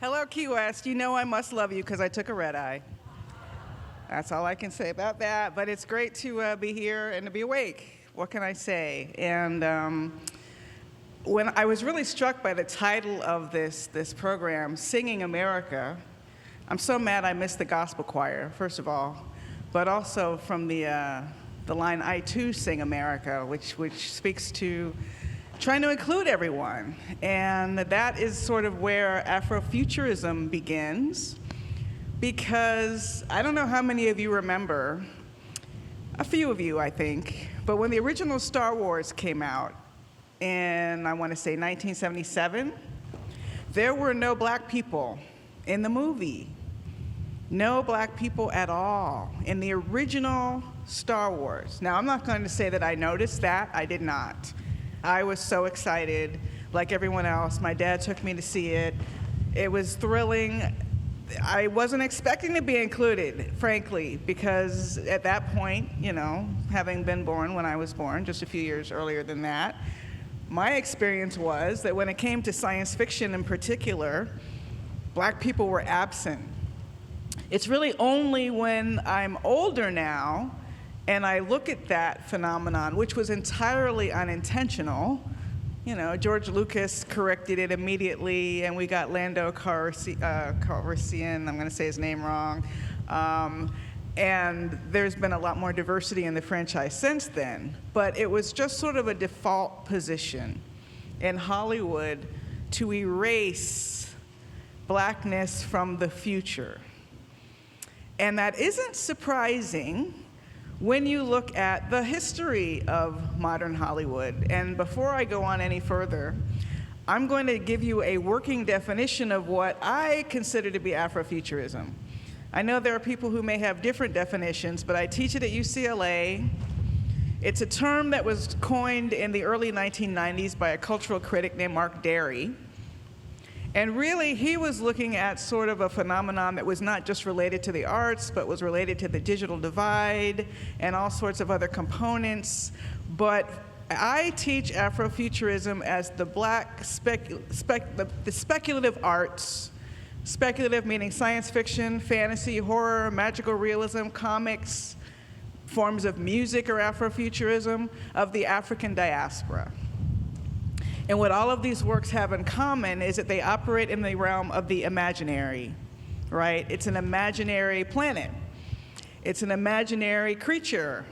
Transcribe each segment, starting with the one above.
Hello, Key West. You know I must love you because I took a red eye. That's all I can say about that. But it's great to be here and to be awake. What can I say? And when I was really struck by the title of this program, Singing America, I'm so mad I missed the gospel choir, first of all, but also from the line, I too sing America, which speaks to trying to include everyone. And that is sort of where Afrofuturism begins, because I don't know how many of you remember, a few of you I think, but when the original Star Wars came out in, I want to say 1977, there were no black people in the movie. No black people at all in the original Star Wars. Now, I'm not going to say that I noticed that. I did not. I was so excited, like everyone else. My dad took me to see it. It was thrilling. I wasn't expecting to be included, frankly, because at that point, you know, having been born when I was born, just a few years earlier than that, my experience was that when it came to science fiction in particular, black people were absent. It's really only when I'm older now and I look at that phenomenon, which was entirely unintentional. You know, George Lucas corrected it immediately, and we got Lando Calrissian, I'm going to say his name wrong, and there's been a lot more diversity in the franchise since then. But it was just sort of a default position in Hollywood to erase blackness from the future. And that isn't surprising when you look at the history of modern Hollywood. And before I go on any further, I'm going to give you a working definition of what I consider to be Afrofuturism. I know there are people who may have different definitions, but I teach it at UCLA. It's a term that was coined in the early 1990s by a cultural critic named Mark Derry. And really, he was looking at sort of a phenomenon that was not just related to the arts, but was related to the digital divide and all sorts of other components. But I teach Afrofuturism as the black the speculative arts, speculative meaning science fiction, fantasy, horror, magical realism, comics, forms of music or Afrofuturism of the African diaspora. And what all of these works have in common is that they operate in the realm of the imaginary, right? It's an imaginary planet. It's an imaginary creature.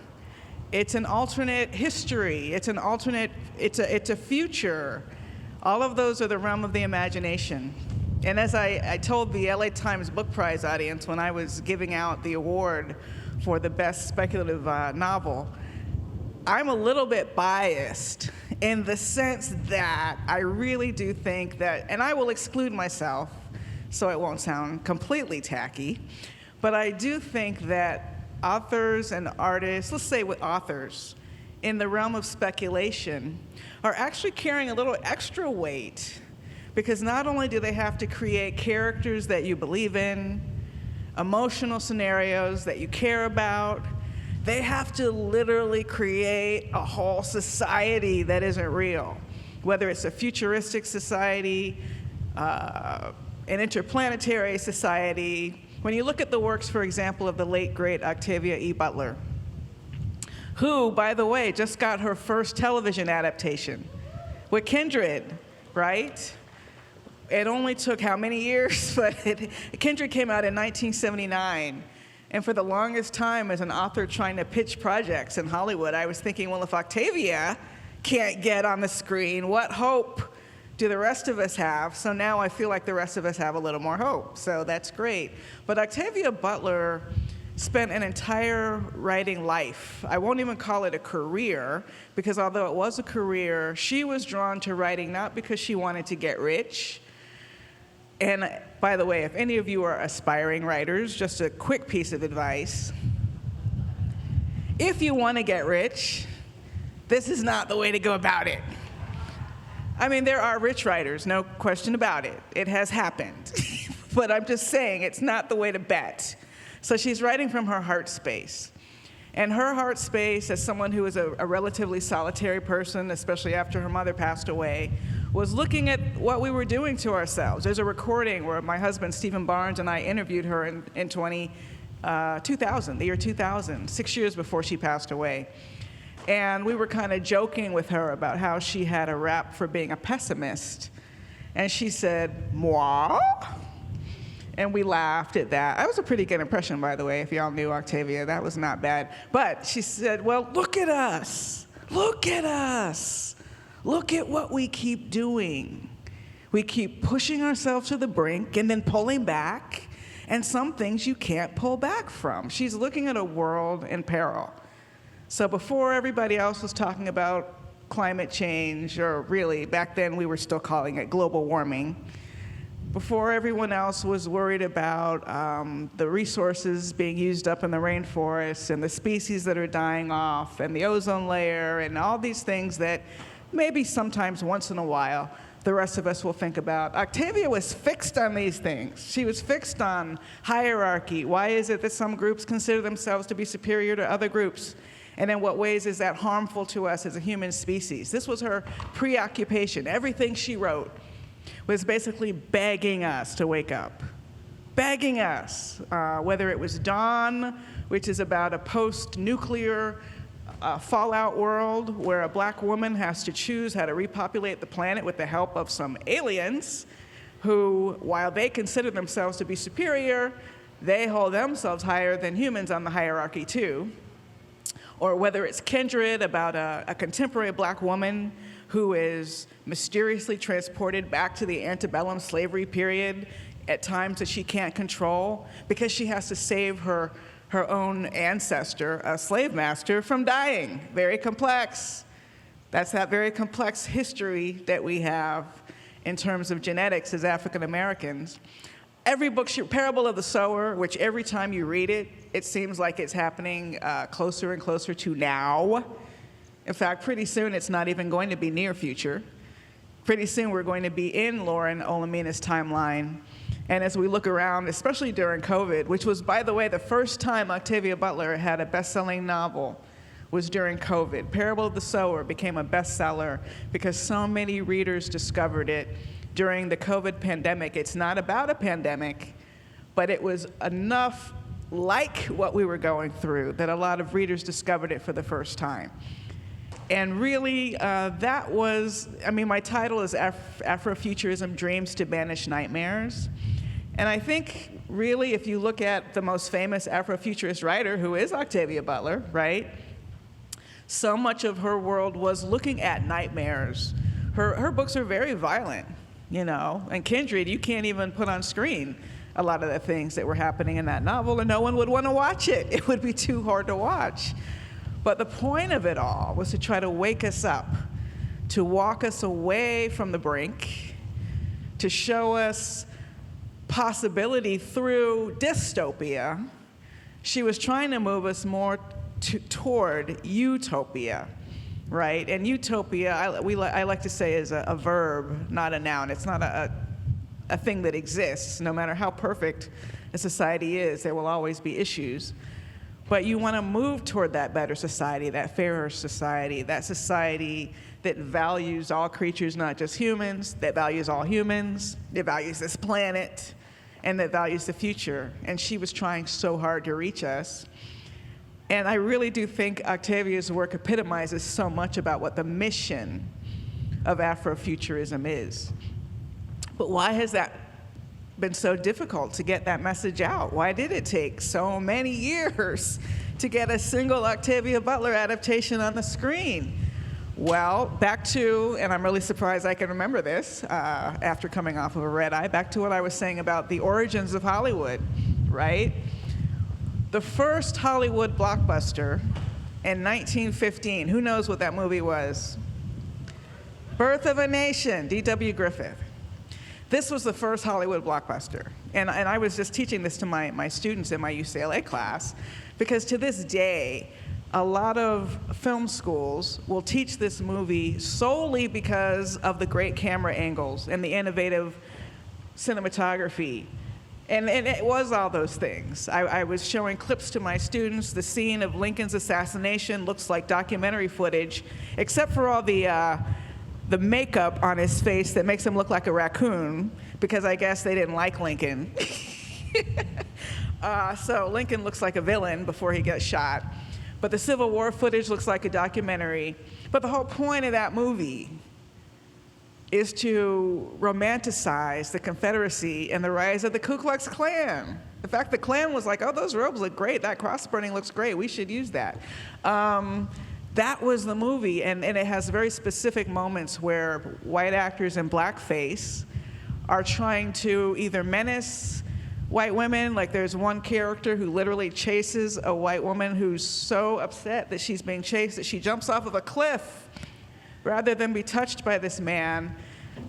It's an alternate history. It's a future. All of those are the realm of the imagination. And as I told the LA Times Book Prize audience when I was giving out the award for the best speculative novel, I'm a little bit biased in the sense that I really do think that, and I will exclude myself so it won't sound completely tacky, but I do think that authors and artists, let's say with authors, in the realm of speculation, are actually carrying a little extra weight, because not only do they have to create characters that you believe in, emotional scenarios that you care about, they have to literally create a whole society that isn't real, whether it's a futuristic society, an interplanetary society. When you look at the works, for example, of the late, great Octavia E. Butler, who, by the way, just got her first television adaptation with Kindred, right? It only took how many years? But Kindred came out in 1979. And for the longest time, as an author trying to pitch projects in Hollywood, I was thinking, well, if Octavia can't get on the screen, what hope do the rest of us have? So now I feel like the rest of us have a little more hope, so that's great. But Octavia Butler spent an entire writing life. I won't even call it a career, because although it was a career, she was drawn to writing not because she wanted to get rich. And by the way, if any of you are aspiring writers, just a quick piece of advice. If you want to get rich, this is not the way to go about it. I mean, there are rich writers, no question about it. It has happened. But I'm just saying, it's not the way to bet. So she's writing from her heart space. And her heart space, as someone who is a relatively solitary person, especially after her mother passed away, was looking at what we were doing to ourselves. There's a recording where my husband, Stephen Barnes, and I interviewed her in 2000, the year 2000, 6 years before she passed away. And we were kind of joking with her about how she had a rap for being a pessimist. And she said, "Moi?" And we laughed at that. That was a pretty good impression, by the way, if y'all knew Octavia. That was not bad. But she said, "Well, look at us. Look at us. Look at what we keep doing. We keep pushing ourselves to the brink and then pulling back, and some things you can't pull back from." She's looking at a world in peril. So before everybody else was talking about climate change, or really, back then we were still calling it global warming, before everyone else was worried about the resources being used up in the rainforests and the species that are dying off and the ozone layer and all these things that maybe sometimes once in a while the rest of us will think about, Octavia was fixed on these things. She was fixed on hierarchy. Why is it that some groups consider themselves to be superior to other groups? And in what ways is that harmful to us as a human species? This was her preoccupation. Everything she wrote was basically begging us to wake up, begging us, whether it was Dawn, which is about a post-nuclear fallout world where a black woman has to choose how to repopulate the planet with the help of some aliens who, while they consider themselves to be superior, they hold themselves higher than humans on the hierarchy too. Or whether it's Kindred, about a contemporary black woman who is mysteriously transported back to the antebellum slavery period at times that she can't control because she has to save her own ancestor, a slave master, from dying. Very complex. That's that very complex history that we have in terms of genetics as African Americans. Every book, Parable of the Sower, which every time you read it, it seems like it's happening closer and closer to now. In fact, pretty soon it's not even going to be near future. Pretty soon we're going to be in Lauren Olamina's timeline. And as we look around, especially during COVID, which was, by the way, the first time Octavia Butler had a best-selling novel was during COVID. Parable of the Sower became a bestseller because so many readers discovered it during the COVID pandemic. It's not about a pandemic, but it was enough like what we were going through that a lot of readers discovered it for the first time. And really, that was, my title is Afrofuturism, Dreams to Banish Nightmares. And I think, really, if you look at the most famous Afrofuturist writer, who is Octavia Butler, right? So much of her world was looking at nightmares. Her books are very violent, and Kindred, you can't even put on screen a lot of the things that were happening in that novel, and no one would want to watch it. It would be too hard to watch. But the point of it all was to try to wake us up, to walk us away from the brink, to show us possibility through dystopia. She was trying to move us more toward utopia, right? And utopia, I like to say, is a verb, not a noun. It's not a thing that exists. No matter how perfect a society is, there will always be issues. But you want to move toward that better society, that fairer society, that society that values all creatures, not just humans, that values all humans, that values this planet, and that values the future. And she was trying so hard to reach us. And I really do think Octavia's work epitomizes so much about what the mission of Afrofuturism is. But why has that been so difficult to get that message out? Why did it take so many years to get a single Octavia Butler adaptation on the screen? Well, back to, and I'm really surprised I can remember this after coming off of a red eye, back to what I was saying about the origins of Hollywood, right? The first Hollywood blockbuster in 1915, who knows what that movie was? Birth of a Nation, D.W. Griffith. This was the first Hollywood blockbuster. And I was just teaching this to my students in my UCLA class, because to this day, a lot of film schools will teach this movie solely because of the great camera angles and the innovative cinematography. And it was all those things. I was showing clips to my students. The scene of Lincoln's assassination looks like documentary footage, except for all the the makeup on his face that makes him look like a raccoon, because I guess they didn't like Lincoln. So Lincoln looks like a villain before he gets shot. But the Civil War footage looks like a documentary. But the whole point of that movie is to romanticize the Confederacy and the rise of the Ku Klux Klan. In fact, the Klan was like, oh, those robes look great. That cross burning looks great. We should use that. That was the movie, and it has very specific moments where white actors in blackface are trying to either menace white women, like there's one character who literally chases a white woman who's so upset that she's being chased that she jumps off of a cliff rather than be touched by this man.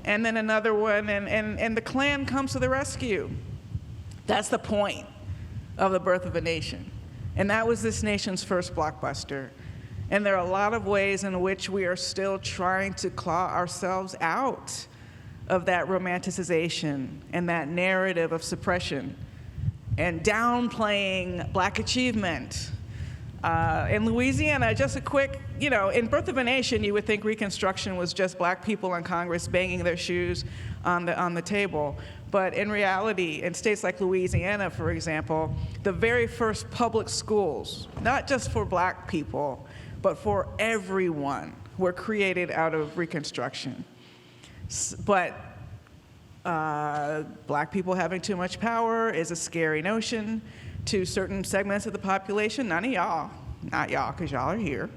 And then another one, and the Klan comes to the rescue. That's the point of The Birth of a Nation. And that was this nation's first blockbuster. And there are a lot of ways in which we are still trying to claw ourselves out of that romanticization and that narrative of suppression and downplaying Black achievement. In Louisiana, just a quick, in Birth of a Nation, you would think Reconstruction was just Black people in Congress banging their shoes on the table. But in reality, in states like Louisiana, for example, the very first public schools, not just for Black people, but for everyone, were created out of Reconstruction. But Black people having too much power is a scary notion to certain segments of the population. None of y'all, not y'all, because y'all are here,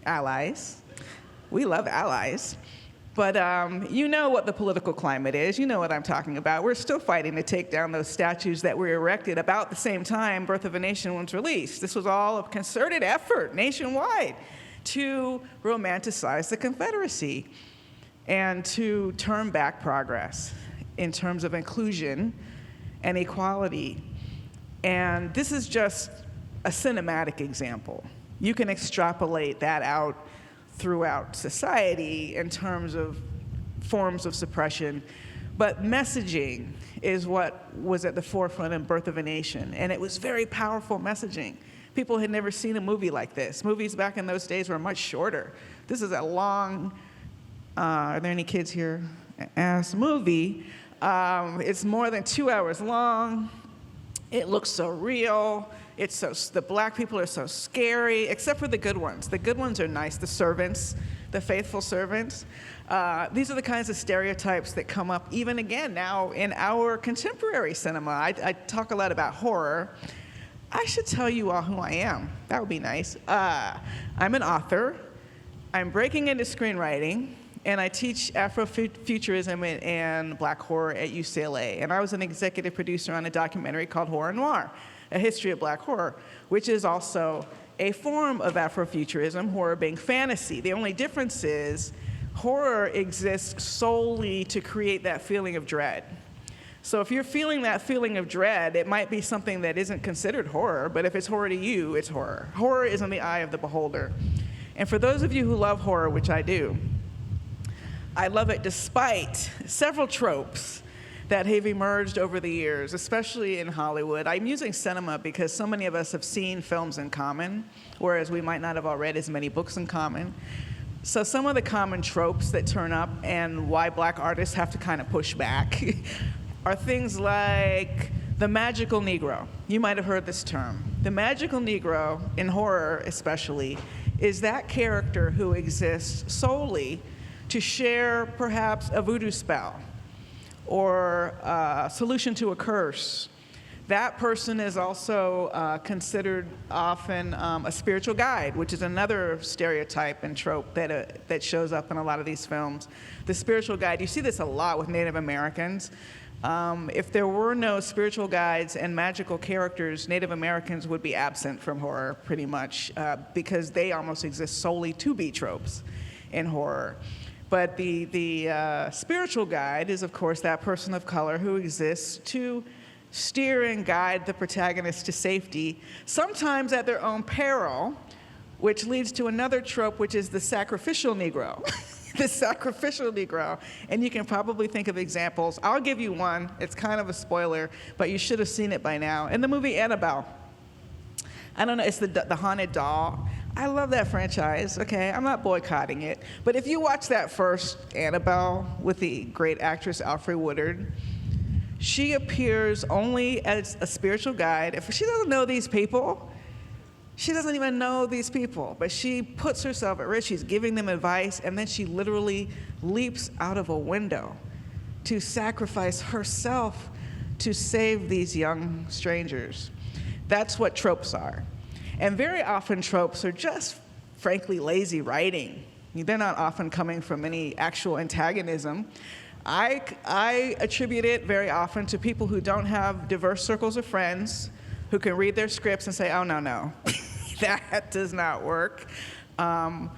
allies. We love allies. But you know what the political climate is. You know what I'm talking about. We're still fighting to take down those statues that were erected about the same time Birth of a Nation was released. This was all a concerted effort nationwide to romanticize the Confederacy and to turn back progress in terms of inclusion and equality. And this is just a cinematic example. You can extrapolate that out throughout society in terms of forms of suppression. But messaging is what was at the forefront in Birth of a Nation. And it was very powerful messaging. People had never seen a movie like this. Movies back in those days were much shorter. This is a long, are there any kids here? Ass movie. It's more than 2 hours long. It looks so real. The Black people are so scary, except for the good ones. The good ones are nice, the servants, the faithful servants. These are the kinds of stereotypes that come up even again now in our contemporary cinema. I talk a lot about horror. I should tell you all who I am. That would be nice. I'm an author. I'm breaking into screenwriting, and I teach Afrofuturism and Black horror at UCLA. And I was an executive producer on a documentary called Horror Noir, A History of Black Horror, which is also a form of Afrofuturism, horror being fantasy. The only difference is horror exists solely to create that feeling of dread. So if you're feeling that feeling of dread, it might be something that isn't considered horror, but if it's horror to you, it's horror. Horror is in the eye of the beholder. And for those of you who love horror, which I do, I love it despite several tropes that have emerged over the years, especially in Hollywood. I'm using cinema because so many of us have seen films in common, whereas we might not have all read as many books in common. So some of the common tropes that turn up and why Black artists have to kind of push back are things like the magical Negro. You might have heard this term. The magical Negro, in horror especially, is that character who exists solely to share perhaps a voodoo spell or a solution to a curse. That person is also considered often a spiritual guide, which is another stereotype and trope that shows up in a lot of these films. The spiritual guide, you see this a lot with Native Americans. If there were no spiritual guides and magical characters, Native Americans would be absent from horror pretty much because they almost exist solely to be tropes in horror. But the spiritual guide is, of course, that person of color who exists to steer and guide the protagonist to safety, sometimes at their own peril, which leads to another trope, which is the sacrificial Negro. The sacrificial Negro. And you can probably think of examples. I'll give you one. It's kind of a spoiler, but you should have seen it by now. In the movie Annabelle, I don't know, it's the haunted doll. I love that franchise, okay? I'm not boycotting it. But if you watch that first Annabelle with the great actress Alfre Woodard, she appears only as a spiritual guide. If she doesn't know these people, she doesn't even know these people, but she puts herself at risk. She's giving them advice, and then she literally leaps out of a window to sacrifice herself to save these young strangers. That's what tropes are. And very often tropes are just, frankly, lazy writing. They're not often coming from any actual antagonism. I attribute it very often to people who don't have diverse circles of friends who can read their scripts and say, oh, no, that does not work. And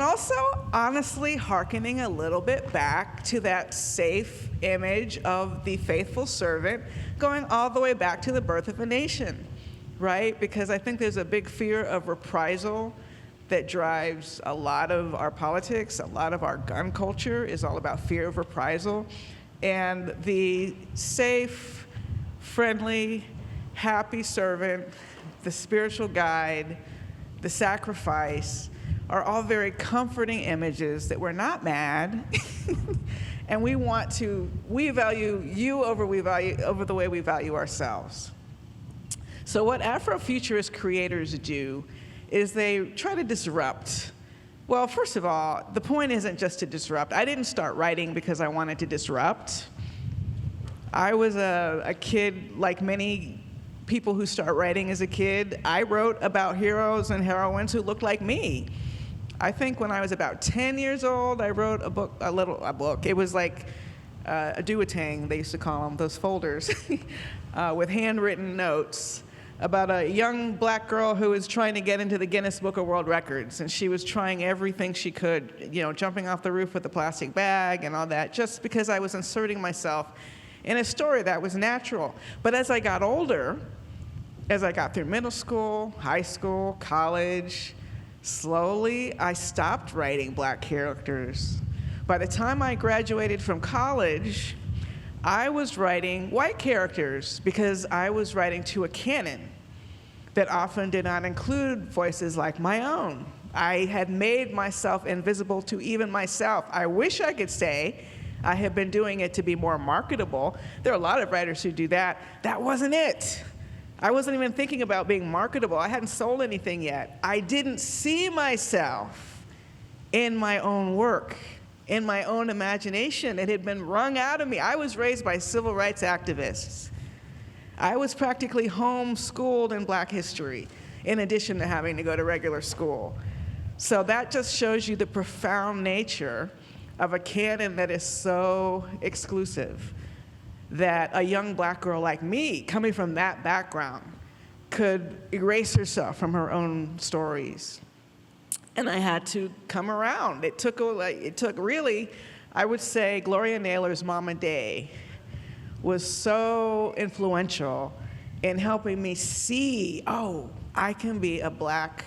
also, honestly, hearkening a little bit back to that safe image of the faithful servant, going all the way back to the birth of a nation, right? Because I think there's a big fear of reprisal that drives a lot of our politics. A lot of our gun culture is all about fear of reprisal. And the safe, friendly, happy servant, the spiritual guide, the sacrifice, are all very comforting images that we're not mad. And we value you over the way we value ourselves. So what Afrofuturist creators do is they try to disrupt. Well, first of all, the point isn't just to disrupt. I didn't start writing because I wanted to disrupt. I was a kid, like many people who start writing as a kid. I wrote about heroes and heroines who looked like me. I think when I was about 10 years old, I wrote a book. It was like a duotang, they used to call them, those folders, with handwritten notes about a young black girl who was trying to get into the Guinness Book of World Records. And she was trying everything she could, jumping off the roof with a plastic bag and all that, just because I was inserting myself in a story that was natural. But as I got older, as I got through middle school, high school, college, slowly I stopped writing black characters. By the time I graduated from college, I was writing white characters because I was writing to a canon that often did not include voices like my own. I had made myself invisible to even myself. I wish I could say I have been doing it to be more marketable. There are a lot of writers who do that. That wasn't it. I wasn't even thinking about being marketable. I hadn't sold anything yet. I didn't see myself in my own work, in my own imagination. It had been wrung out of me. I was raised by civil rights activists. I was practically homeschooled in black history, in addition to having to go to regular school. So that just shows you the profound nature of a canon that is so exclusive, that a young black girl like me, coming from that background, could erase herself from her own stories. And I had to come around. It took really, I would say, Gloria Naylor's Mama Day was so influential in helping me see, I can be a black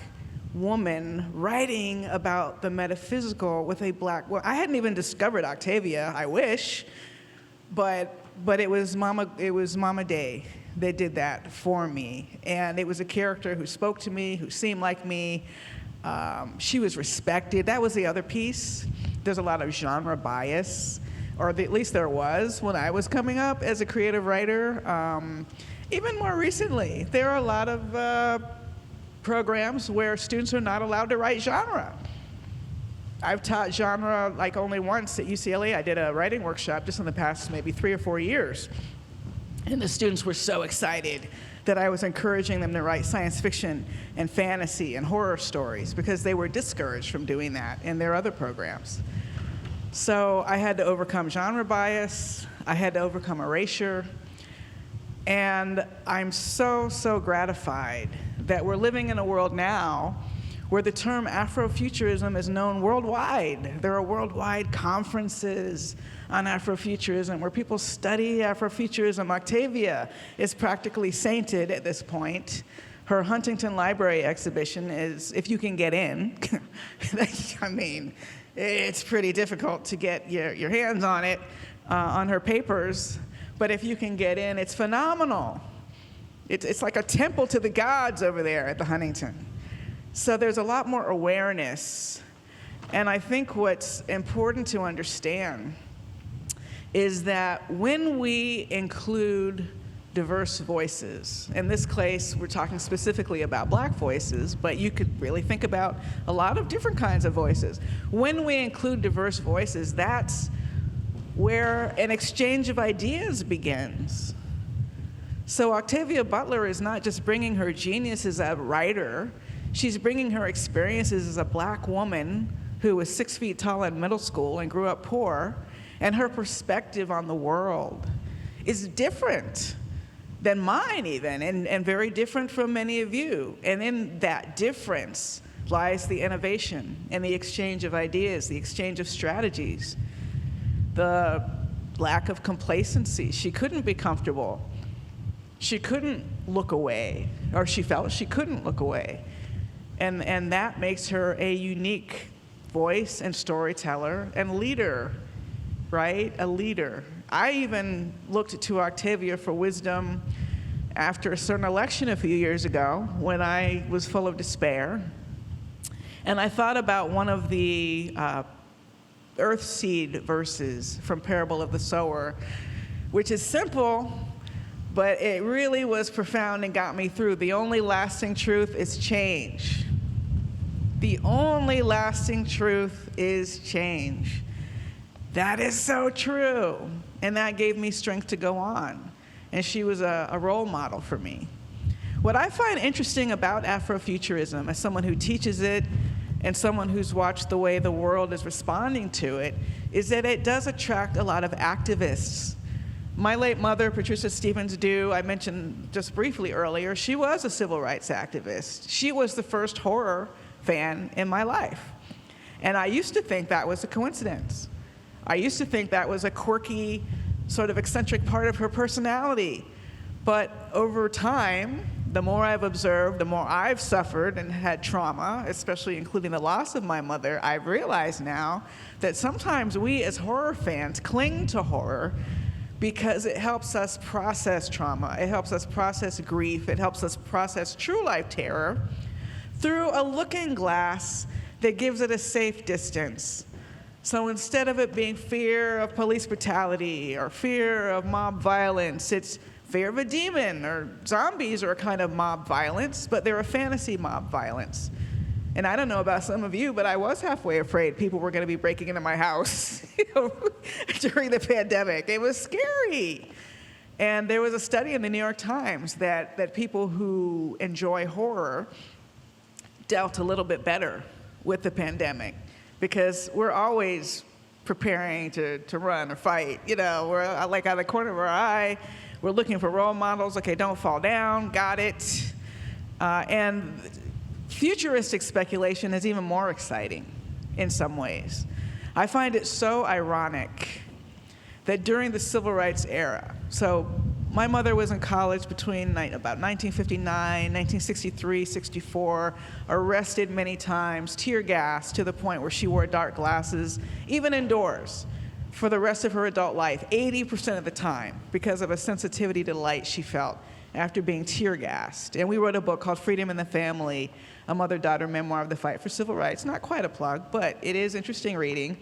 woman writing about the metaphysical with a black woman. I hadn't even discovered Octavia, I wish, but it was Mama Day that did that for me. And it was a character who spoke to me, who seemed like me. She was respected. That was the other piece. There's a lot of genre bias, or at least there was when I was coming up as a creative writer. Even more recently, there are a lot of programs where students are not allowed to write genre. I've taught genre like only once at UCLA. I did a writing workshop just in the past maybe 3 or 4 years. And the students were so excited that I was encouraging them to write science fiction and fantasy and horror stories because they were discouraged from doing that in their other programs. So I had to overcome genre bias. I had to overcome erasure. And I'm so, so gratified that we're living in a world now where the term Afrofuturism is known worldwide. There are worldwide conferences on Afrofuturism where people study Afrofuturism. Octavia is practically sainted at this point. Her Huntington Library exhibition is, if you can get in, I mean, it's pretty difficult to get your hands on it, on her papers, but if you can get in, it's phenomenal. It's like a temple to the gods over there at the Huntington. So there's a lot more awareness. And I think what's important to understand is that when we include diverse voices, in this case, we're talking specifically about Black voices, but you could really think about a lot of different kinds of voices. When we include diverse voices, that's where an exchange of ideas begins. So Octavia Butler is not just bringing her genius as a writer, she's bringing her experiences as a Black woman who was 6 feet tall in middle school and grew up poor, and her perspective on the world is different than mine even, and very different from many of you. And in that difference lies the innovation and the exchange of ideas, the exchange of strategies, the lack of complacency. She couldn't be comfortable. She couldn't look away, or she felt she couldn't look away. And that makes her a unique voice and storyteller and leader, right? A leader. I even looked to Octavia for wisdom after a certain election a few years ago when I was full of despair. And I thought about one of the earthseed verses from Parable of the Sower, which is simple, but it really was profound and got me through. The only lasting truth is change. The only lasting truth is change. That is so true. And that gave me strength to go on. And she was a role model for me. What I find interesting about Afrofuturism, as someone who teaches it and someone who's watched the way the world is responding to it, is that it does attract a lot of activists. My late mother, Patricia Stevens Dew, I mentioned just briefly earlier, she was a civil rights activist. She was the first horror fan in my life. And I used to think that was a coincidence. I used to think that was a quirky, sort of eccentric part of her personality. But over time, the more I've observed, the more I've suffered and had trauma, especially including the loss of my mother, I've realized now that sometimes we as horror fans cling to horror because it helps us process trauma, it helps us process grief, it helps us process true life terror through a looking glass that gives it a safe distance. So instead of it being fear of police brutality or fear of mob violence, it's fear of a demon, or zombies are a kind of mob violence, but they're a fantasy mob violence. And I don't know about some of you, but I was halfway afraid people were going to be breaking into my house during the pandemic. It was scary. And there was a study in the New York Times that people who enjoy horror dealt a little bit better with the pandemic, because we're always preparing to run or fight. You know, we're like out of the corner of our eye, we're looking for role models. Okay, don't fall down, got it. And futuristic speculation is even more exciting in some ways. I find it so ironic that during the civil rights era, so my mother was in college between about 1959, 1963, 64, arrested many times, tear gassed to the point where she wore dark glasses, even indoors, for the rest of her adult life, 80% of the time, because of a sensitivity to light she felt after being tear gassed. And we wrote a book called Freedom in the Family, a mother-daughter memoir of the fight for civil rights. Not quite a plug, but it is interesting reading.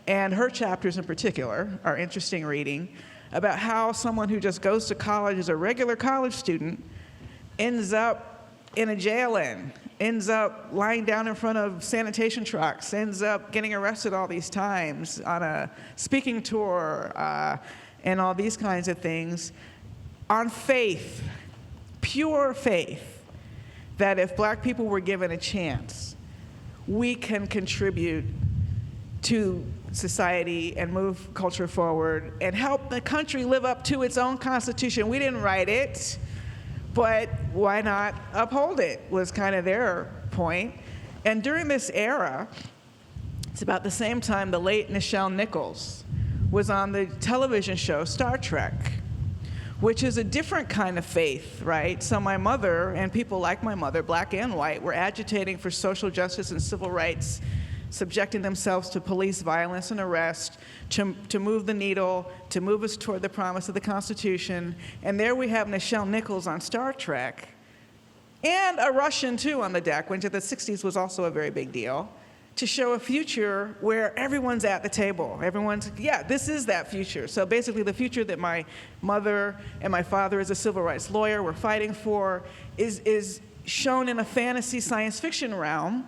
And her chapters in particular are interesting reading about how someone who just goes to college as a regular college student ends up in a jail-in, ends up lying down in front of sanitation trucks, ends up getting arrested all these times on a speaking tour, and all these kinds of things, on faith, pure faith, that if Black people were given a chance, we can contribute to society and move culture forward and help the country live up to its own constitution. We didn't write it, but why not uphold it, was kind of their point. And during this era, it's about the same time the late Nichelle Nichols was on the television show Star Trek, which is a different kind of faith, right? So my mother, and people like my mother, Black and white, were agitating for social justice and civil rights, subjecting themselves to police violence and arrest, to move the needle, to move us toward the promise of the Constitution. And there we have Nichelle Nichols on Star Trek and a Russian too on the deck, which in the 60s was also a very big deal, to show a future where everyone's at the table. Everyone's, yeah, this is that future. So basically the future that my mother and my father as a civil rights lawyer were fighting for is shown in a fantasy science fiction realm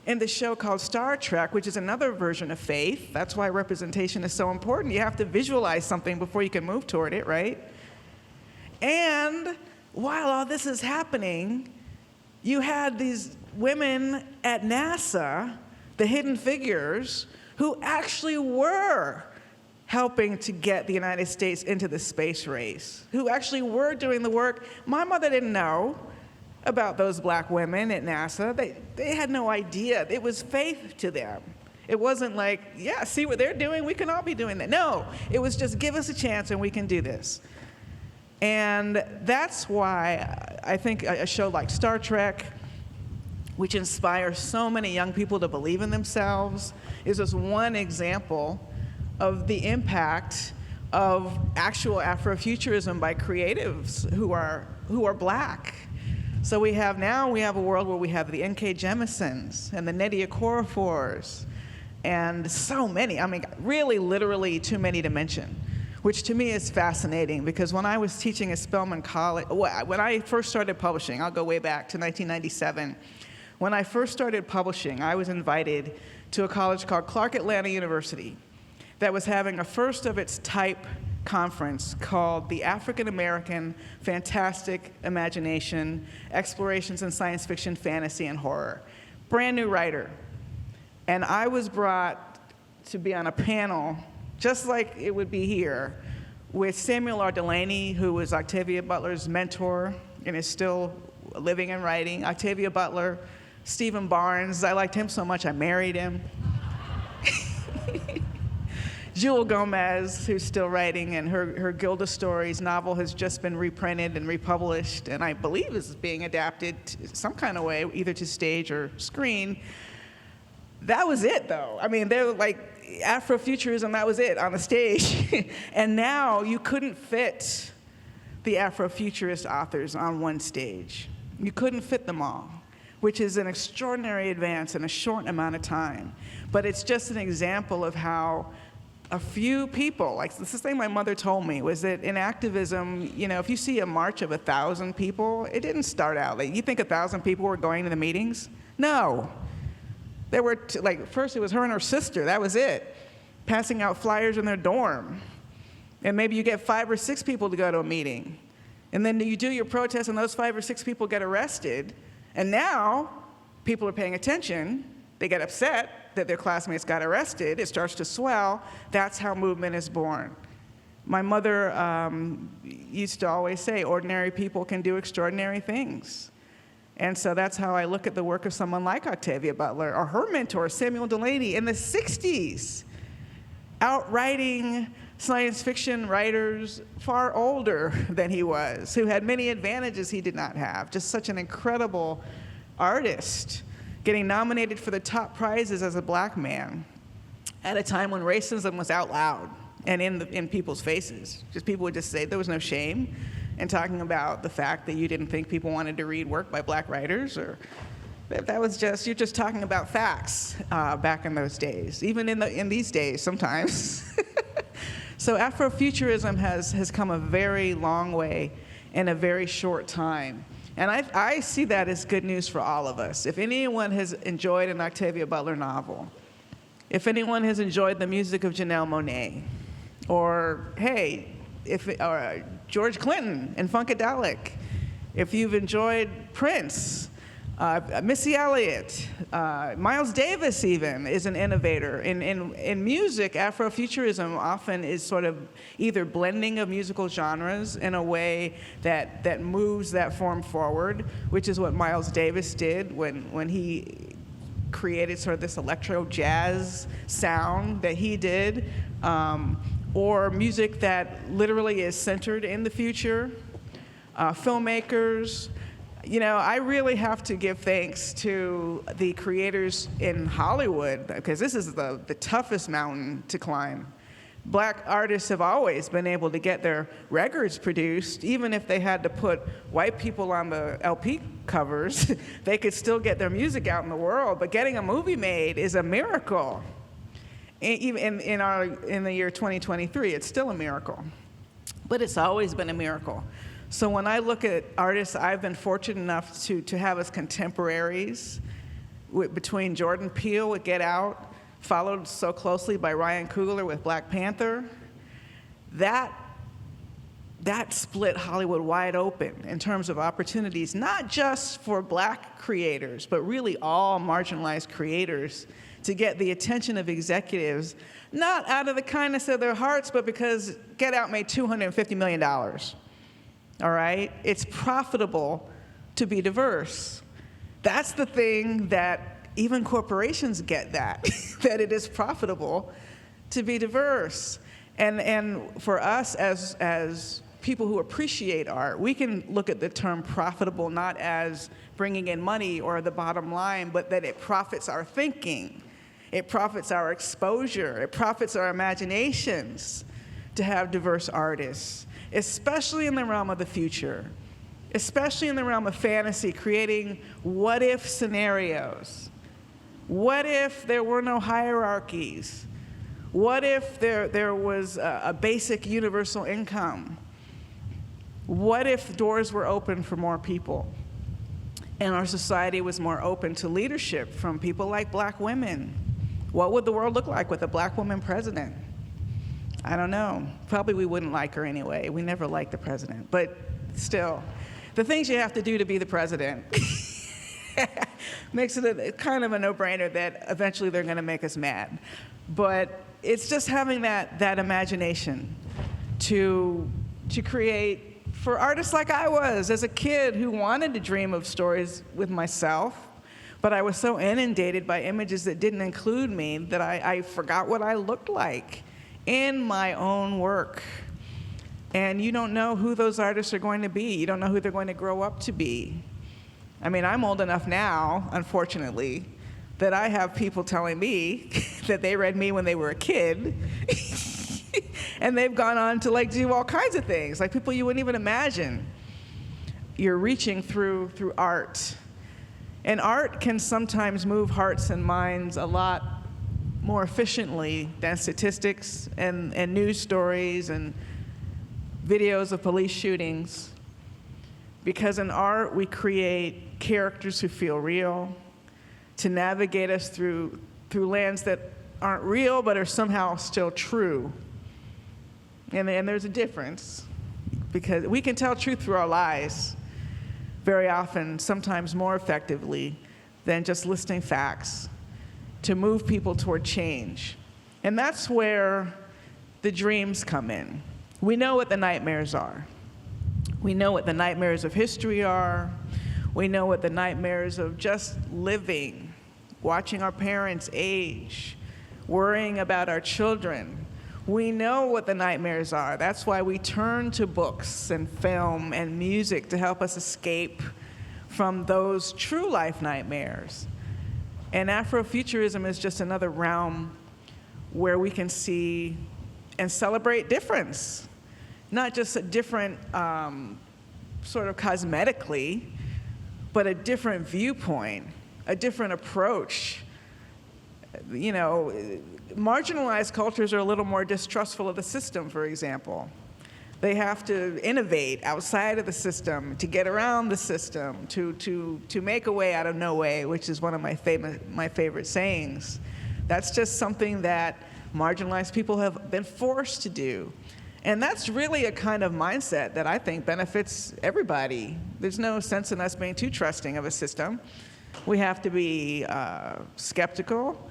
in the show called Star Trek, which is another version of faith. That's why representation is so important. You have to visualize something before you can move toward it, right? And while all this is happening, you had these women at NASA, the hidden figures, who actually were helping to get the United States into the space race, who actually were doing the work. My mother didn't know about those black women at NASA. They had no idea. It was faith to them. It wasn't like, yeah, see what they're doing, we can all be doing that. No, it was just give us a chance and we can do this. And that's why I think a show like Star Trek, which inspires so many young people to believe in themselves, is just one example of the impact of actual Afrofuturism by creatives who are black. So we have a world where we have the N.K. Jemisons and the Nnedi Okorafor and so many, I mean, really literally too many to mention, which to me is fascinating because when I was teaching at Spelman College, when I first started publishing, I'll go way back to 1997, when I first started publishing, I was invited to a college called Clark Atlanta University that was having a first of its type conference called the African American Fantastic Imagination, Explorations in Science Fiction, Fantasy, and Horror. Brand new writer. And I was brought to be on a panel, just like it would be here, with Samuel R. Delany, who was Octavia Butler's mentor and is still living and writing. Octavia Butler, Stephen Barnes, I liked him so much I married him. Jewel Gomez, who's still writing, and her Gilda Stories novel has just been reprinted and republished, and I believe is being adapted some kind of way, either to stage or screen. That was it, though. I mean, they were like Afrofuturism, that was it on the stage. And now you couldn't fit the Afrofuturist authors on one stage. You couldn't fit them all, which is an extraordinary advance in a short amount of time. But it's just an example of how a few people, like this thing my mother told me, was that in activism, you know, if you see a march of 1,000 people, it didn't start out like, you think 1,000 people were going to the meetings? No. There were, first it was her and her sister, that was it, passing out flyers in their dorm. And maybe you get 5 or 6 people to go to a meeting. And then you do your protest and those 5 or 6 people get arrested. And now people are paying attention. They get upset that their classmates got arrested. It starts to swell. That's how movement is born. My mother used to always say, ordinary people can do extraordinary things. And so that's how I look at the work of someone like Octavia Butler, or her mentor, Samuel Delany, in the 60s, outwriting science fiction writers far older than he was, who had many advantages he did not have. Just such an incredible artist, getting nominated for the top prizes as a black man at a time when racism was out loud and in people's faces. Just people would just say there was no shame in talking about the fact that you didn't think people wanted to read work by black writers, or that was just, you're just talking about facts back in those days, even in these days sometimes. So Afrofuturism has come a very long way in a very short time. And I see that as good news for all of us. If anyone has enjoyed an Octavia Butler novel, if anyone has enjoyed the music of Janelle Monáe, or hey, or George Clinton and Funkadelic, if you've enjoyed Prince, Missy Elliott, Miles Davis even is an innovator. In music, Afrofuturism often is sort of either blending of musical genres in a way that moves that form forward, which is what Miles Davis did when he created sort of this electro jazz sound that he did, or music that literally is centered in the future. Filmmakers, you know, I really have to give thanks to the creators in Hollywood, because this is the toughest mountain to climb. Black artists have always been able to get their records produced, even if they had to put white people on the LP covers, they could still get their music out in the world. But getting a movie made is a miracle. Even in the year 2023, it's still a miracle. But it's always been a miracle. So when I look at artists I've been fortunate enough to have as contemporaries, between Jordan Peele with Get Out, followed so closely by Ryan Coogler with Black Panther, that split Hollywood wide open in terms of opportunities, not just for Black creators, but really all marginalized creators, to get the attention of executives, not out of the kindness of their hearts, but because Get Out made $250 million, all right? It's profitable to be diverse. That's the thing that even corporations get that, that it is profitable to be diverse. And for us as people who appreciate art, we can look at the term profitable not as bringing in money or the bottom line, but that it profits our thinking, it profits our exposure, it profits our imaginations to have diverse artists, especially in the realm of the future, especially in the realm of fantasy, creating what-if scenarios. What if there were no hierarchies? What if there was a basic universal income? What if doors were open for more people and our society was more open to leadership from people like Black women? What would the world look like with a Black woman president? I don't know. Probably we wouldn't like her anyway. We never liked the president. But still, the things you have to do to be the president makes it kind of a no-brainer that eventually they're going to make us mad. But it's just having that imagination to create, for artists like I was as a kid who wanted to dream of stories with myself, but I was so inundated by images that didn't include me that I forgot what I looked like in my own work. And you don't know who those artists are going to be. You don't know who they're going to grow up to be. I mean, I'm old enough now, unfortunately, that I have people telling me that they read me when they were a kid, and they've gone on to do all kinds of things, like people you wouldn't even imagine. You're reaching through art. And art can sometimes move hearts and minds a lot more efficiently than statistics and news stories and videos of police shootings. Because in art, we create characters who feel real, to navigate us through lands that aren't real but are somehow still true. And there's a difference, because we can tell truth through our lies very often, sometimes more effectively than just listing facts, to move people toward change. And that's where the dreams come in. We know what the nightmares are. We know what the nightmares of history are. We know what the nightmares of just living, watching our parents age, worrying about our children. We know what the nightmares are. That's why we turn to books and film and music to help us escape from those true life nightmares. And Afrofuturism is just another realm where we can see and celebrate difference. Not just a different sort of cosmetically, but a different viewpoint, a different approach. You know, marginalized cultures are a little more distrustful of the system, for example. They have to innovate outside of the system to get around the system, to make a way out of no way, which is one of my favorite sayings. That's just something that marginalized people have been forced to do. And that's really a kind of mindset that I think benefits everybody. There's no sense in us being too trusting of a system. We have to be skeptical.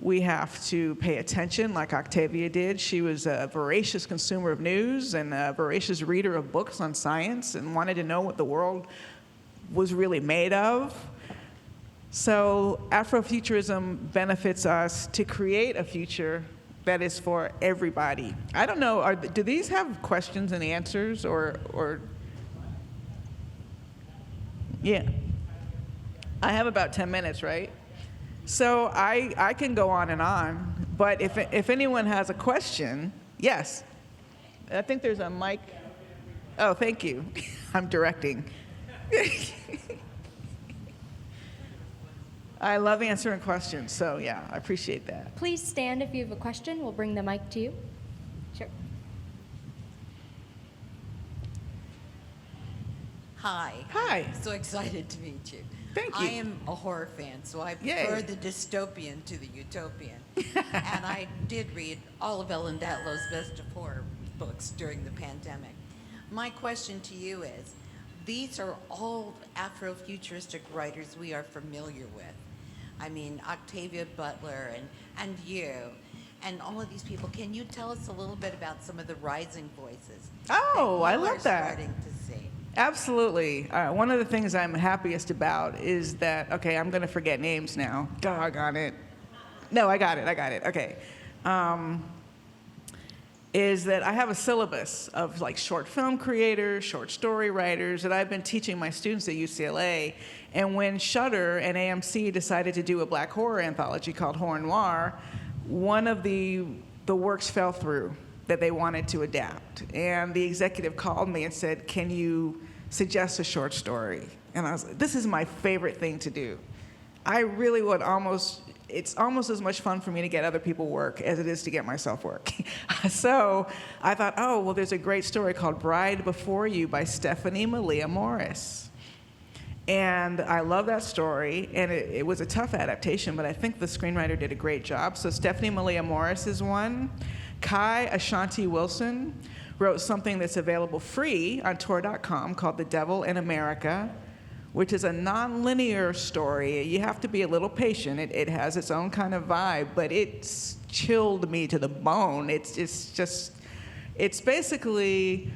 We have to pay attention like Octavia did. She was a voracious consumer of news and a voracious reader of books on science and wanted to know what the world was really made of. So Afrofuturism benefits us to create a future that is for everybody. I don't know, do these have questions and answers or? Yeah. I have about 10 minutes, right? So I can go on and on, But if anyone has a question, yes. I think there's a mic. Oh, thank you. I'm directing. I love answering questions, so yeah, I appreciate that. Please stand if you have a question. We'll bring the mic to you. Sure. Hi. Hi. So excited to meet you. Thank you. I am a horror fan, so I prefer the dystopian to the utopian. And I did read all of Ellen Datlow's best of horror books during the pandemic. My question to you is, these are all Afrofuturistic writers we are familiar with. I mean, Octavia Butler and you, and all of these people. Can you tell us a little bit about some of the rising voices? Oh, I love that. Starting to see. Absolutely. One of the things I'm happiest about is that, okay, I'm going to forget names now. Doggone it. No, I got it. Okay. Is that I have a syllabus of like short film creators, short story writers that I've been teaching my students at UCLA. And when Shudder and AMC decided to do a black horror anthology called Horror Noir, one of the works fell through that they wanted to adapt. And the executive called me and said, can you suggest a short story? And I was like, this is my favorite thing to do. I really would it's almost as much fun for me to get other people work as it is to get myself work. So I thought, oh, well, there's a great story called Bride Before You by Stephanie Malia Morris. And I love that story, and it was a tough adaptation, but I think the screenwriter did a great job. So Stephanie Malia Morris is one. Kai Ashanti Wilson wrote something that's available free on Tor.com called The Devil in America, which is a non-linear story. You have to be a little patient. It has its own kind of vibe, but it's chilled me to the bone. It's basically,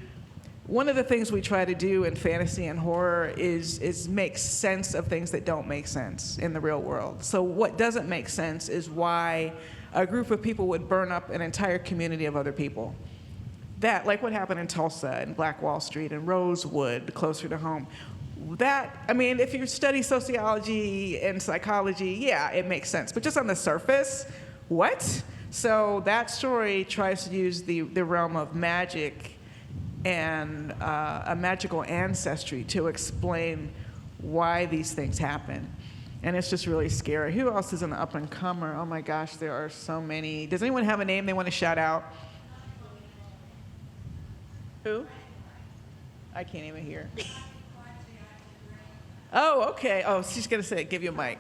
one of the things we try to do in fantasy and horror is make sense of things that don't make sense in the real world. So what doesn't make sense is why a group of people would burn up an entire community of other people. That, like what happened in Tulsa and Black Wall Street and Rosewood, closer to home. That, I mean, if you study sociology and psychology, yeah, it makes sense. But just on the surface, what? So that story tries to use the realm of magic and a magical ancestry to explain why these things happen. And it's just really scary. Who else is an up-and-comer? Oh my gosh, there are so many. Does anyone have a name they want to shout out? Who? I can't even hear. Oh, okay. Oh, she's going to say, give you a mic.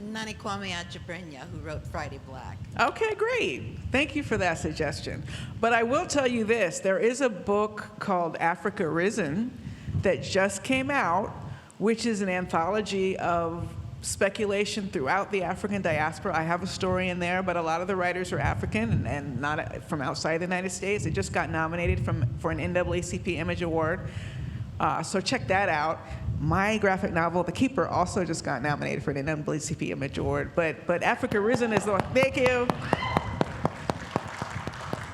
Nani Kwame Adjabrenya, who wrote Friday Black. Okay, great. Thank you for that suggestion. But I will tell you this. There is a book called Africa Risen that just came out, which is an anthology of speculation throughout the African diaspora. I have a story in there, but a lot of the writers are African and not from outside the United States. It just got nominated for an NAACP Image Award. So check that out. My graphic novel, The Keeper, also just got nominated for an NAACP Image Award. But Africa Risen is the one. Thank you.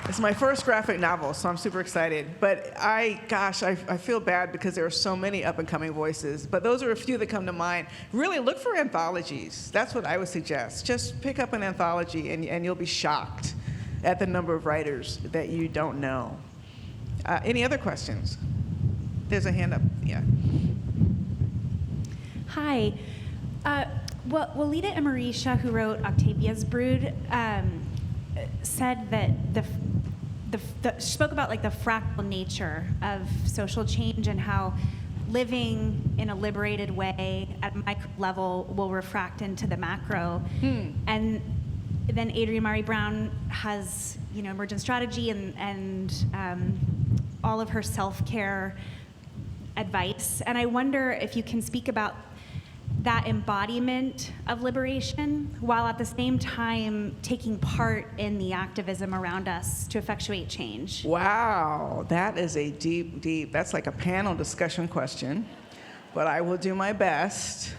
It's my first graphic novel, so I'm super excited. But I feel bad because there are so many up-and-coming voices. But those are a few that come to mind. Really look for anthologies. That's what I would suggest. Just pick up an anthology, and you'll be shocked at the number of writers that you don't know. Any other questions? There's a hand up. Yeah. Hi. Well, Walida and Marisha, who wrote Octavia's Brood, said that spoke about like the fractal nature of social change and how living in a liberated way at micro level will refract into the macro. And then Adrienne Maree Brown has, emergent strategy and all of her self-care advice. And I wonder if you can speak about that embodiment of liberation while at the same time taking part in the activism around us to effectuate change. Wow, that is a deep, that's like a panel discussion question, but I will do my best.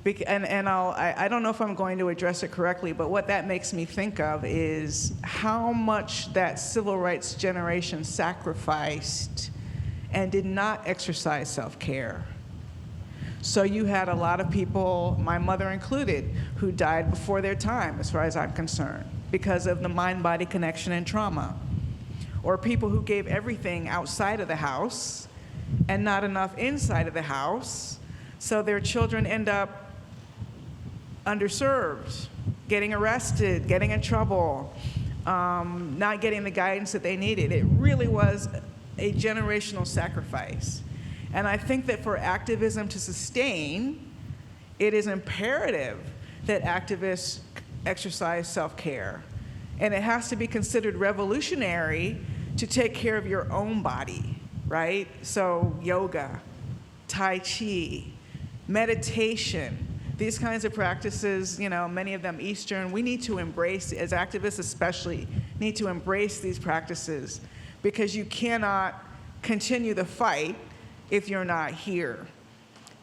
I don't know if I'm going to address it correctly, but what that makes me think of is how much that civil rights generation sacrificed and did not exercise self-care. So you had a lot of people, my mother included, who died before their time, as far as I'm concerned, because of the mind-body connection and trauma. Or people who gave everything outside of the house and not enough inside of the house, so their children end up underserved, getting arrested, getting in trouble, not getting the guidance that they needed. It really was a generational sacrifice. And I think that for activism to sustain, it is imperative that activists exercise self-care. And it has to be considered revolutionary to take care of your own body, right? So yoga, Tai Chi, meditation, these kinds of practices, many of them Eastern, we need to embrace, as activists especially, need to embrace these practices, because you cannot continue the fight if you're not here.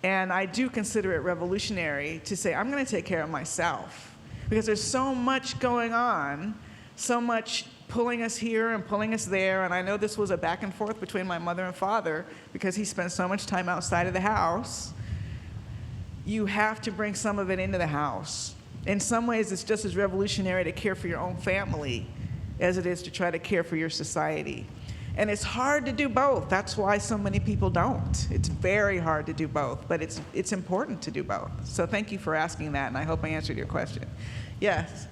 And I do consider it revolutionary to say, I'm going to take care of myself, because there's so much going on, so much pulling us here and pulling us there. And I know this was a back and forth between my mother and father, because he spent so much time outside of the house. You have to bring some of it into the house. In some ways, it's just as revolutionary to care for your own family as it is to try to care for your society. And it's hard to do both. That's why so many people don't. It's very hard to do both, but it's important to do both. So thank you for asking that, and I hope I answered your question. Yes.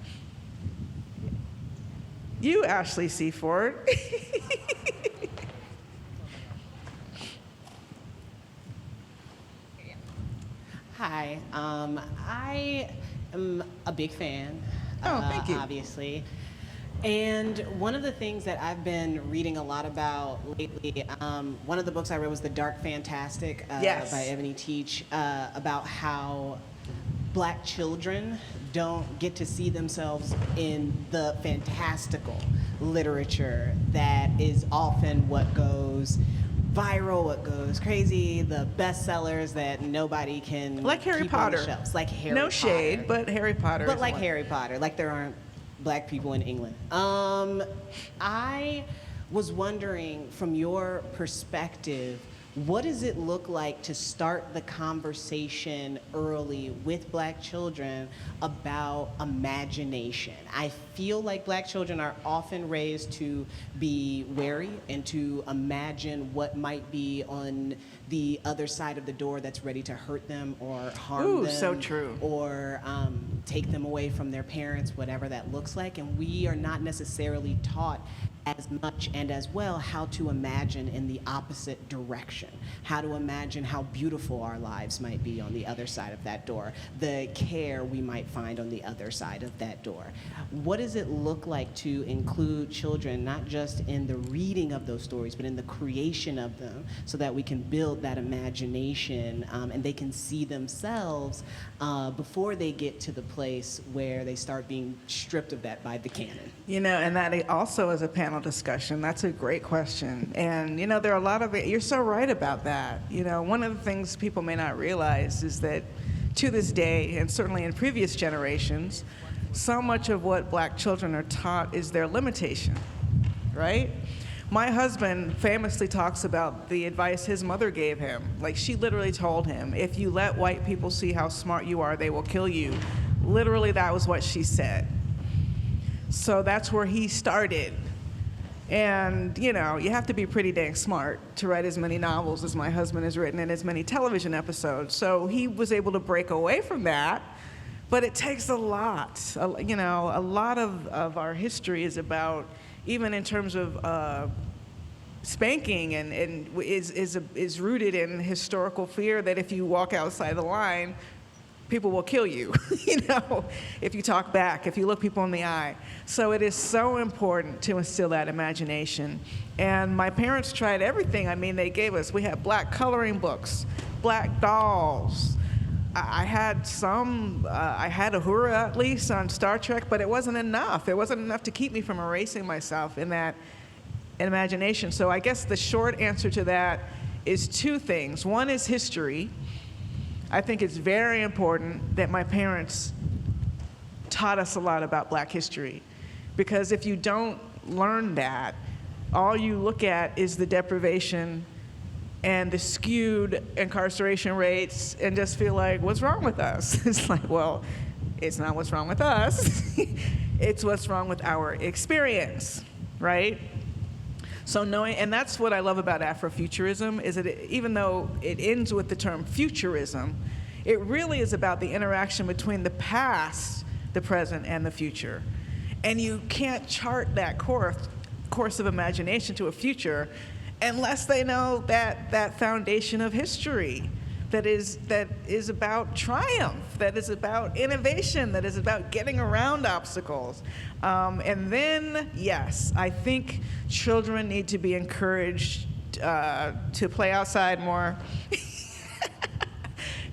You, Ashley Seaford. Hi, I am a big fan. Thank you. Obviously. And one of the things that I've been reading a lot about lately, one of the books I read was The Dark Fantastic Yes. by Ebony Teach, about how Black children don't get to see themselves in the fantastical literature that is often what goes viral, what goes crazy, the bestsellers that nobody can Like Harry keep on the Potter. shelves. Like Harry No Potter. shade, but Harry Potter. But is like one. Harry Potter, like there aren't Black people in England. I was wondering, from your perspective, what does it look like to start the conversation early with Black children about imagination? I feel like Black children are often raised to be wary and to imagine what might be on the other side of the door that's ready to hurt them or harm them. So true. Or take them away from their parents, whatever that looks like. And we are not necessarily taught as much and as well how to imagine in the opposite direction, how to imagine how beautiful our lives might be on the other side of that door, the care we might find on the other side of that door. What does it look like to include children, not just in the reading of those stories, but in the creation of them, so that we can build that imagination and they can see themselves before they get to the place where they start being stripped of that by the canon? And that also is a panel discussion. That's a great question. And, there are a lot of it. You're so right about that. One of the things people may not realize is that to this day, and certainly in previous generations, so much of what Black children are taught is their limitation, right? My husband famously talks about the advice his mother gave him. Like, she literally told him, if you let white people see how smart you are, they will kill you. Literally, that was what she said. So that's where he started. And, you have to be pretty dang smart to write as many novels as my husband has written and as many television episodes. So he was able to break away from that. But it takes a lot. A lot of our history is about, even in terms of spanking, and is rooted in historical fear that if you walk outside the line, people will kill you, if you talk back, if you look people in the eye. So it is so important to instill that imagination. And my parents tried everything. They gave us, we had Black coloring books, Black dolls. I had Uhura at least on Star Trek, but it wasn't enough. It wasn't enough to keep me from erasing myself in that imagination. So I guess the short answer to that is two things. One is history. I think it's very important that my parents taught us a lot about Black history, because if you don't learn that, all you look at is the deprivation and the skewed incarceration rates and just feel like, what's wrong with us? It's like, well, it's not what's wrong with us. It's what's wrong with our experience, right? So knowing, and that's what I love about Afrofuturism, is that even though it ends with the term futurism, it really is about the interaction between the past, the present, and the future. And you can't chart that course of imagination to a future unless they know that foundation of history that is about triumph, that is about innovation, that is about getting around obstacles. And then, yes, I think children need to be encouraged to play outside more,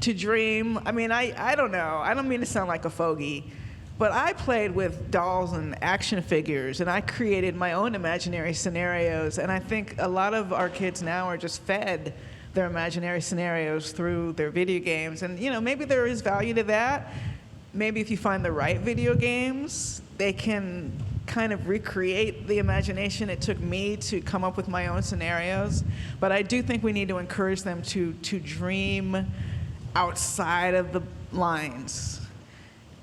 to dream. I mean, I don't know. I don't mean to sound like a fogey, but I played with dolls and action figures, and I created my own imaginary scenarios. And I think a lot of our kids now are just fed their imaginary scenarios through their video games. And, maybe there is value to that. Maybe if you find the right video games, they can kind of recreate the imagination it took me to come up with my own scenarios. But I do think we need to encourage them to dream outside of the lines.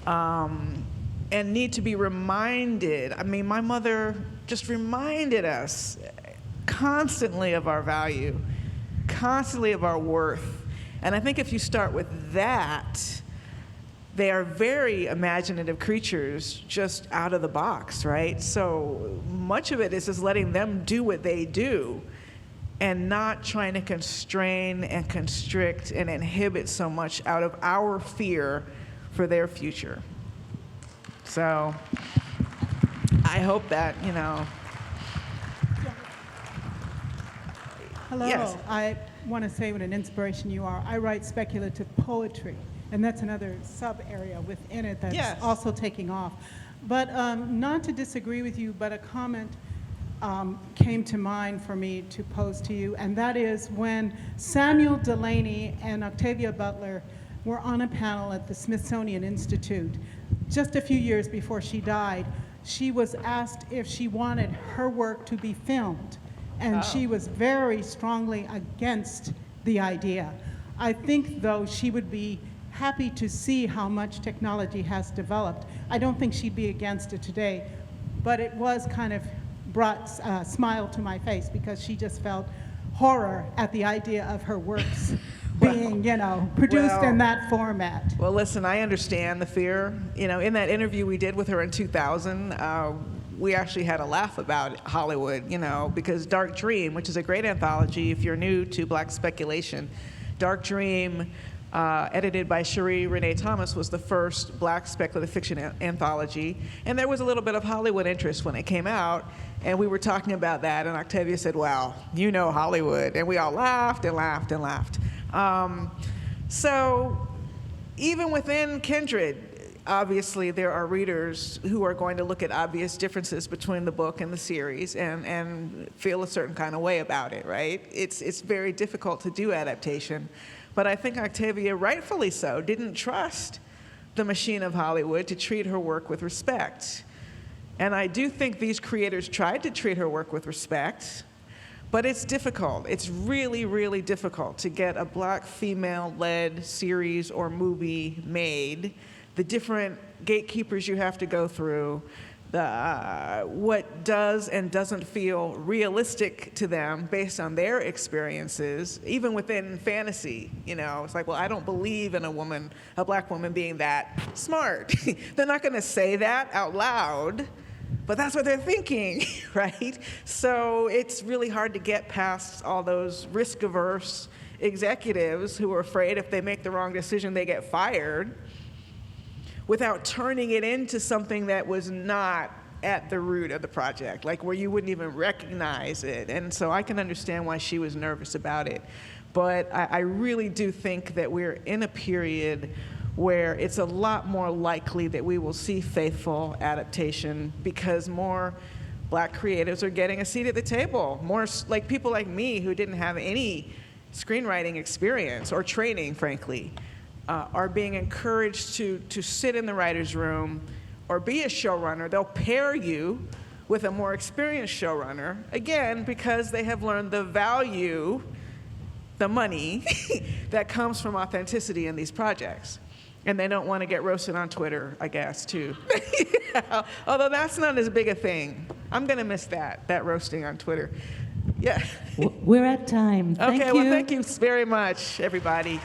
And need to be reminded. I mean, my mother just reminded us constantly of our value, constantly of our worth. And I think if you start with that, they are very imaginative creatures just out of the box, right? So much of it is just letting them do what they do and not trying to constrain and constrict and inhibit so much out of our fear for their future. So I hope that, Hello. Yes. I want to say what an inspiration you are. I write speculative poetry, and that's another sub-area within it that's Yes. also taking off. But not to disagree with you, but a comment came to mind for me to pose to you, and that is when Samuel Delaney and Octavia Butler were on a panel at the Smithsonian Institute just a few years before she died. She was asked if she wanted her work to be filmed, and she was very strongly against the idea. I think, though, she would be happy to see how much technology has developed. I don't think she'd be against it today, but it was kind of brought a smile to my face because she just felt horror at the idea of her works being, produced in that format. Well, listen, I understand the fear. In that interview we did with her in 2000, we actually had a laugh about Hollywood, because Dark Dream, which is a great anthology if you're new to Black speculation, Dark Dream, edited by Cherie Renee Thomas, was the first Black speculative fiction anthology. And there was a little bit of Hollywood interest when it came out. And we were talking about that, and Octavia said, well, Hollywood. And we all laughed and laughed and laughed. So even within Kindred, obviously there are readers who are going to look at obvious differences between the book and the series and feel a certain kind of way about it, right? It's very difficult to do adaptation. But I think Octavia, rightfully so, didn't trust the machine of Hollywood to treat her work with respect. And I do think these creators tried to treat her work with respect, but it's difficult. It's really, really difficult to get a Black female-led series or movie made. The different gatekeepers you have to go through, what does and doesn't feel realistic to them based on their experiences, even within fantasy. It's like, well, I don't believe in a Black woman being that smart. They're not going to say that out loud, but that's what they're thinking, right? So it's really hard to get past all those risk-averse executives who are afraid if they make the wrong decision, they get fired, without turning it into something that was not at the root of the project, like where you wouldn't even recognize it. And so I can understand why she was nervous about it. But I really do think that we're in a period where it's a lot more likely that we will see faithful adaptation because more Black creatives are getting a seat at the table. More like people like me who didn't have any screenwriting experience or training, frankly, are being encouraged to sit in the writer's room or be a showrunner. They'll pair you with a more experienced showrunner, again, because they have learned the value the money that comes from authenticity in these projects. And they don't want to get roasted on Twitter, I guess, too. Although that's not as big a thing. I'm going to miss that roasting on Twitter. Yeah. We're at time. Thank Okay, you. well, thank you very much, everybody.